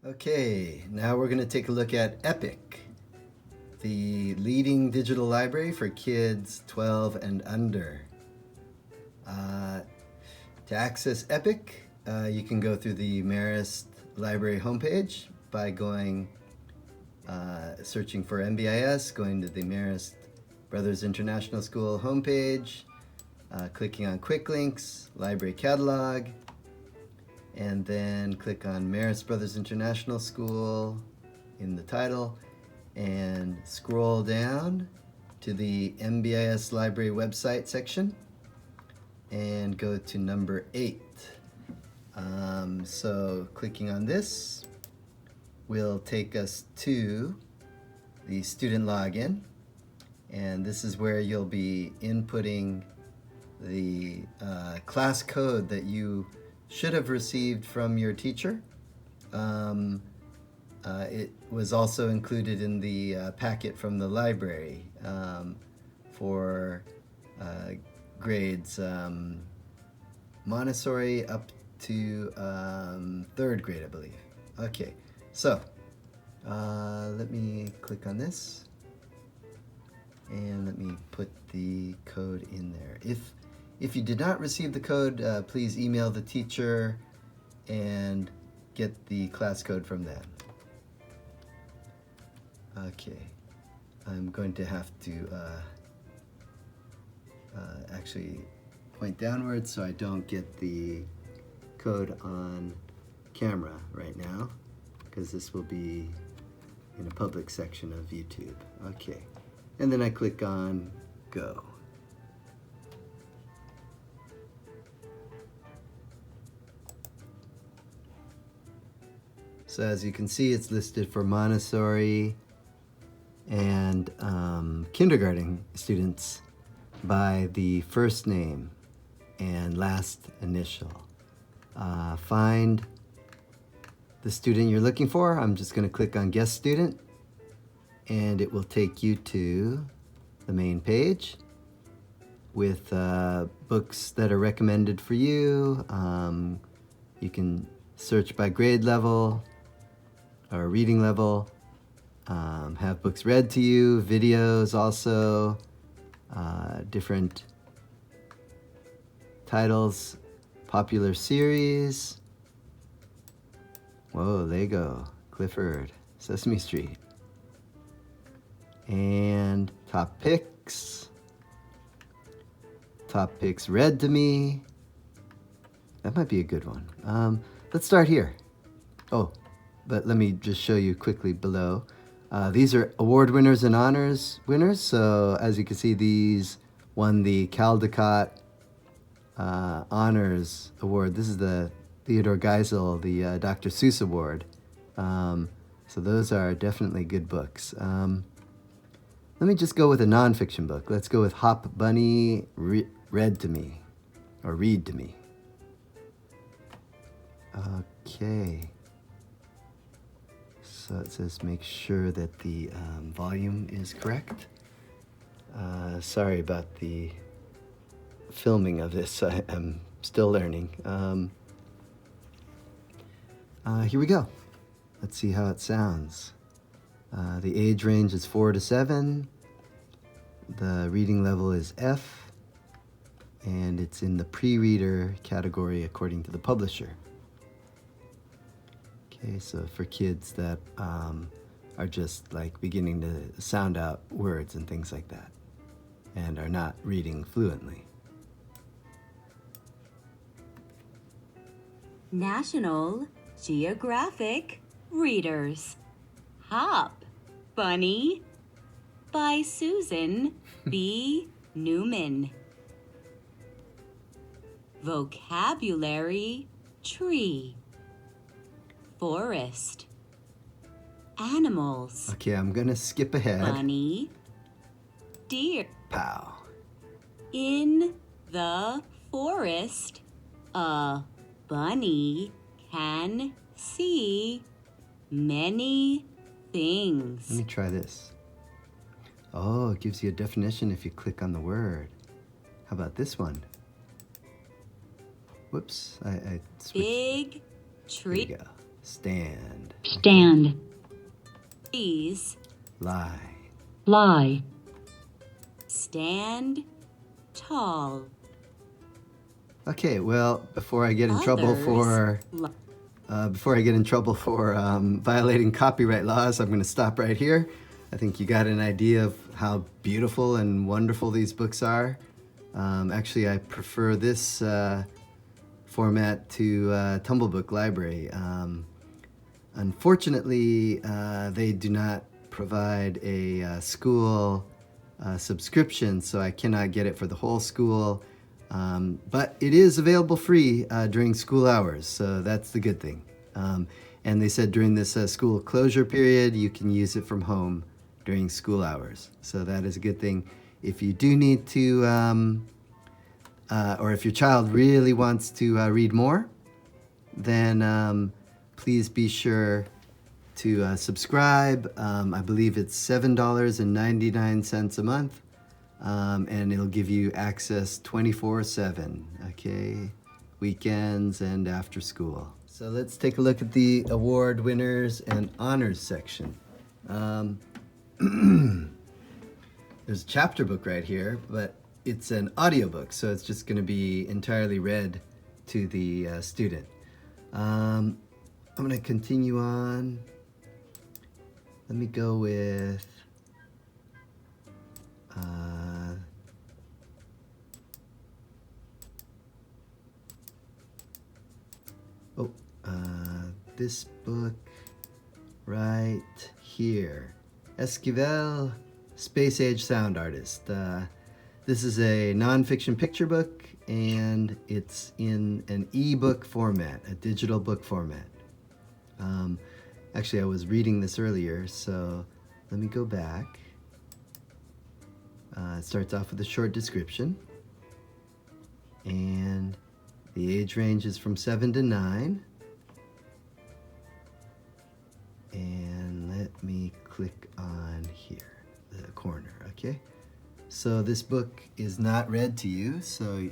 Okay, now we're going to take a look at Epic, the leading digital library for kids 12 and under. To access Epic, you can go through the Marist Library homepage by going, searching for MBIS, going to the Marist Brothers International School homepage, clicking on Quick Links, Library Catalog, and then click on Marist Brothers International School in the title and scroll down to the MBIS Library website section and go to number 8. So clicking on this will take us to the student login, and this is where you'll be inputting the class code that you should have received from your teacher. It was also included in the packet from the library for grades Montessori up to 3rd grade, I believe. Okay, so let me click on this and let me put the code in there. If you did not receive the code, please email the teacher and get the class code from them. Okay, I'm going to have to actually point downwards so I don't get the code on camera right now, because this will be in a public section of YouTube. Okay, and then I click on Go. So as you can see, it's listed for Montessori and kindergarten students by the first name and last initial. Find the student you're looking for. I'm just going to click on Guest Student, and it will take you to the main page with books that are recommended for you. You can search by grade level or reading level, have books read to you, videos also, different titles, popular series. Whoa, Lego, Clifford, Sesame Street. And top picks read to me. That might be a good one. Let's start here. Oh, but let me just show you quickly below. These are award winners and honors winners. So as you can see, these won the Caldecott Honors Award. This is the Theodore Geisel, the Dr. Seuss Award. So those are definitely good books. Let me just go with a nonfiction book. Let's go with Hop Bunny Read to Me, or Read to Me. Okay. So it says make sure that the volume is correct. Sorry about the filming of this. I'm still learning. Here we go. Let's see how it sounds. The age range is 4 to 7. The reading level is F, and it's in the pre-reader category according to the publisher. Okay, so for kids that are just like beginning to sound out words and things like that, and are not reading fluently. National Geographic Readers. Hop Bunny by Susan B. Newman. Vocabulary tree. Forest. Animals. Okay, I'm gonna skip ahead. Bunny. Deer. Pow. In the forest, a bunny can see many things. Let me try this. Oh, it gives you a definition if you click on the word. How about this one? Whoops, I switched. Big tree. There you go. Stand. stand, Please Lie. lie, stand tall. Okay, well, before I get in trouble Others for violating copyright laws, I'm going to stop right here. I think you got an idea of how beautiful and wonderful these books are. Actually, I prefer this format to Tumblebook Library. Unfortunately, they do not provide a school subscription, so I cannot get it for the whole school. But it is available free during school hours, so that's the good thing. And they said during this school closure period, you can use it from home during school hours. So that is a good thing. If you do need to, or if your child really wants to read more, then please be sure to subscribe. I believe it's $7.99 a month. And it'll give you access 24/7, okay? Weekends and after school. So let's take a look at the award winners and honors section. There's a chapter book right here, but it's an audiobook, so it's just going to be entirely read to the student. I'm going to continue on. Let me go with this book right here, Esquivel, Space Age Sound Artist. This is a nonfiction picture book, and it's in an e-book format, a digital book format. Actually, I was reading this earlier, so let me go back. It starts off with a short description, and the age range is from 7 to 9. And let me click on here, the corner, okay? So this book is not read to you, so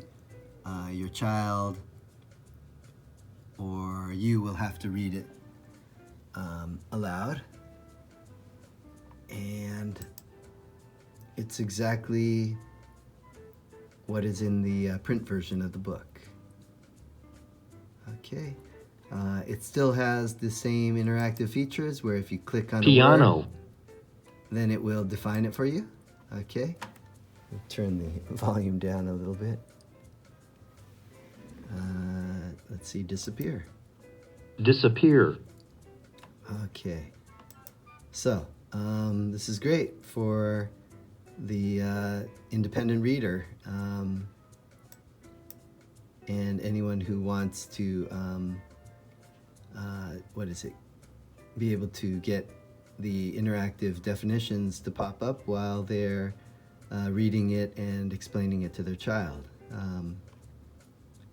your child or you will have to read it aloud. And it's exactly what is in the print version of the book. Okay. It still has the same interactive features where if you click on piano, a word, then it will define it for you. Okay. We'll turn the volume down a little bit. Let's see, disappear. disappear, Okay. So, this is great for the independent reader and anyone who wants to be able to get the interactive definitions to pop up while they're reading it and explaining it to their child.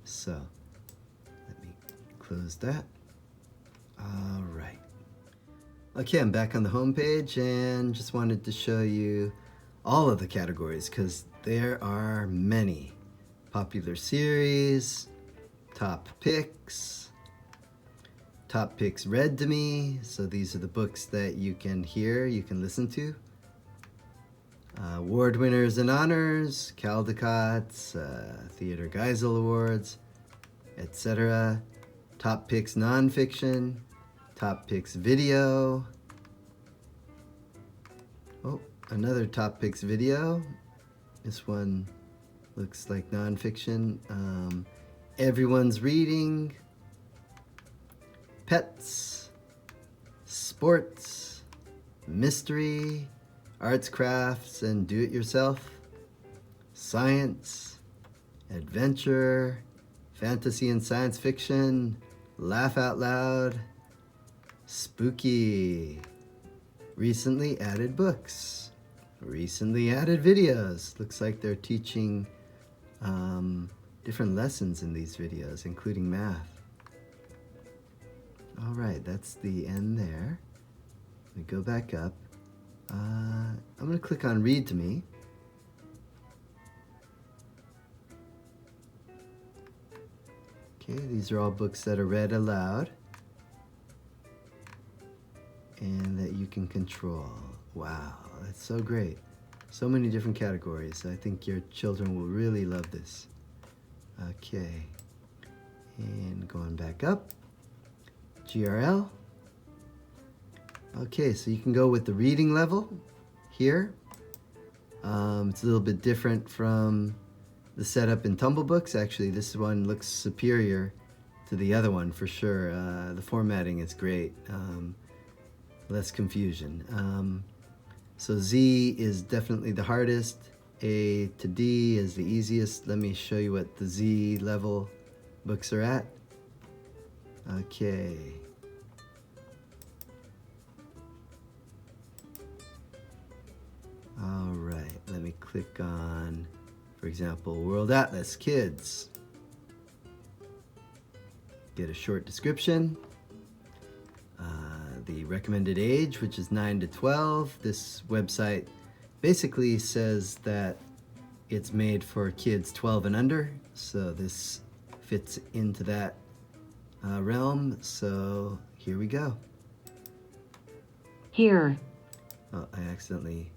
So let me close that. All right. Okay, I'm back on the home page and just wanted to show you all of the categories because there are many. Popular series, top picks read to me. So these are the books that you can hear, you can listen to. Award winners and honors, Caldecott's, Theodore Geisel Awards, etc. Top picks nonfiction, top picks video. Oh, another top picks video. This one looks like nonfiction. Everyone's reading. Pets, sports, mystery, arts, crafts, and do-it-yourself, science, adventure, fantasy and science fiction, laugh out loud, spooky, recently added books, recently added videos. Looks like they're teaching different lessons in these videos, including math. All right, that's the end there. Let me go back up. I'm going to click on Read to Me. Okay, these are all books that are read aloud. and that you can control. Wow, that's so great. So many different categories. I think your children will really love this. Okay, and going back up, GRL. Okay, so you can go with the reading level here. It's a little bit different from the setup in Tumble Books. Actually, this one looks superior to the other one for sure. The formatting is great. Less confusion. So Z is definitely the hardest. A to D is the easiest. Let me show you what the Z level books are at. Okay. All right, let me click on, for example, World Atlas Kids. Get a short description. The recommended age, which is 9 to 12. This website basically says that it's made for kids 12 and under, so this fits into that realm. So here we go. Here. Oh, I accidentally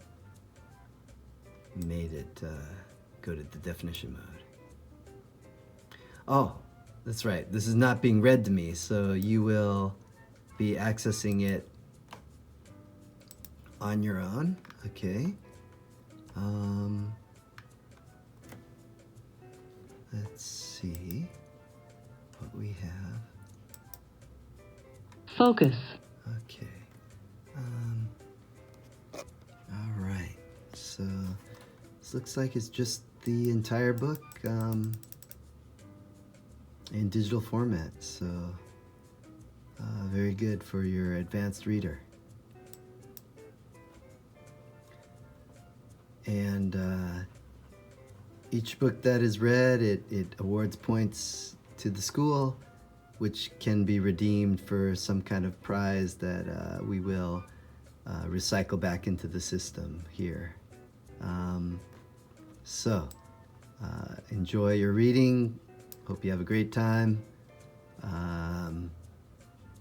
made it go to the definition mode. Oh, that's right. This is not being read to me, so you will be accessing it on your own. Okay. Let's see what we have. Focus. Okay. All right. So this looks like it's just the entire book in digital format. So very good for your advanced reader. And each book that is read, it awards points to the school, which can be redeemed for some kind of prize that we will recycle back into the system here. So enjoy your reading. Hope you have a great time.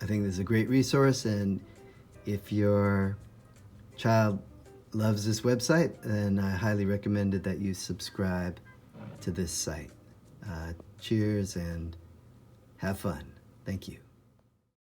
I think this is a great resource, and if your child loves this website, then I highly recommend it that you subscribe to this site. Cheers and have fun. Thank you.